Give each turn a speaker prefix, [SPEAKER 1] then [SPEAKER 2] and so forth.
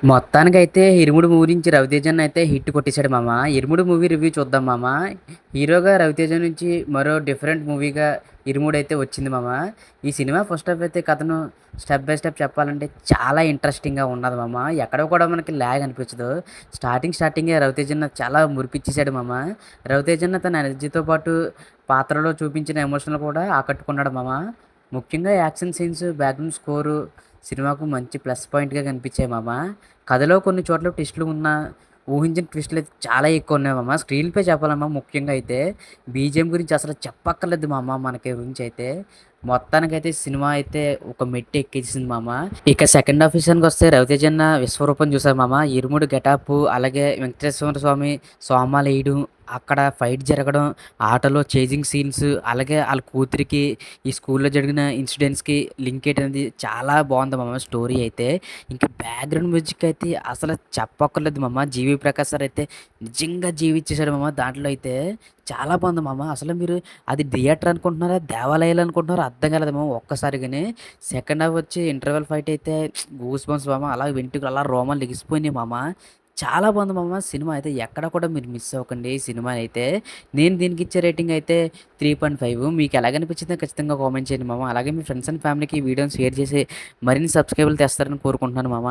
[SPEAKER 1] మొత్తానికైతే 'ఇరుముడు' మూవీ నుంచి 'రవితేజ'ని అయితే హిట్ కొట్టేసాడు మామ. 'ఇరుముడు' మూవీ రివ్యూ చూద్దాం మామ. హీరోగా 'రవితేజ' నుంచి మరో డిఫరెంట్ మూవీగా 'ఇరుముడు' అయితే వచ్చింది మామ. ఈ సినిమా ఫస్ట్ హాఫ్ అయితే కథను స్టెప్ బై స్టెప్ చెప్పాలంటే చాలా ఇంట్రెస్టింగ్‌గా ఉన్నది మామ. ఎక్కడ కూడా మనకి ల్యాగ్ అనిపించదు. స్టార్టింగే 'రవితేజ'న్న చాలా మురిపిచ్చేసాడు మామ. 'రవితేజ'న్న తన ఎనర్జీతో పాటు పాత్రలో చూపించిన ఎమోషన్‌లు కూడా ఆకట్టుకున్నాడు మామ. ముఖ్యంగా యాక్షన్ సీన్స్, బ్యాక్‌గ్రౌండ్ స్కోరు సినిమాకు మంచి ప్లస్ పాయింట్‌గా కనిపించాయి మామ. కథలో కొన్ని చోట్ల ట్విస్టులు ఉన్నా, ఊహించిన ట్విస్టులు అయితే చాలా ఎక్కువ ఉన్నాయి మామ. స్క్రీన్ ప్లే చెప్పాలమ్మా ముఖ్యంగా అయితే బీజీఎం గురించి అసలు చెప్పక్కర్లేదు మామ మనకి గురించి అయితే. మొత్తానికైతే సినిమా అయితే ఒక మెట్టు ఎక్కేసింది మామ. ఇక సెకండ్ హాఫ్ విషయానికొస్తే 'రవితేజ' అన్న విశ్వరూపం చూసారు మామ. 'ఇరుముడు' గెటప్ అలాగే వెంకటేశ్వర స్వామి సోమాలేయడం, అక్కడ ఫైట్ జరగడం, ఆటోలో చేజింగ్ సీన్స్, అలాగే ఆళ్ళ కూతురికి ఈ స్కూల్‌లో జరిగిన ఇన్సిడెంట్స్‌కి లింకేట్ అనేది చాలా బాగుంది మామ స్టోరీ అయితే. ఇంకా బ్యాక్‌గ్రౌండ్ మ్యూజిక్ అయితే అసలు చెప్పక్కర్లేదు మామ. 'జీవి ప్రకాష్' సార్ అయితే నిజంగా జీవిచ్చేసాడు మామ దాంట్లో అయితే. చాలా బాగుంది మామ. అసలు మీరు అది థియేటర్ అనుకుంటున్నారా? దేవాలయాలు అనుకుంటున్నారా? అర్థం కాలేదు మామ ఒక్కసారిగానే. సెకండ్ హాఫ్ వచ్చి ఇంటర్వెల్ ఫైట్ అయితే గూస్ బంప్స్ మామ. అలా వెంట్రుకలు అలా రోమాలు లెగిసిపోయినాయి మామ. చాలా బాగుంది మామ. సినిమా అయితే ఎక్కడ కూడా మీరు మిస్ అవ్వకండి ఈ సినిమా అయితే. నేను దీనికి ఇచ్చే రేటింగ్ అయితే 3.5. మీకు ఎలాగనిపించిందో ఖచ్చితంగా కామెంట్ చేయండి మామ. అలాగే మీ ఫ్రెండ్స్ అండ్ ఫ్యామిలీకి ఈ వీడియోని షేర్ చేసి మరిన్ని సబ్స్క్రైబర్లు తెస్తారని కోరుకుంటున్నాను మామ.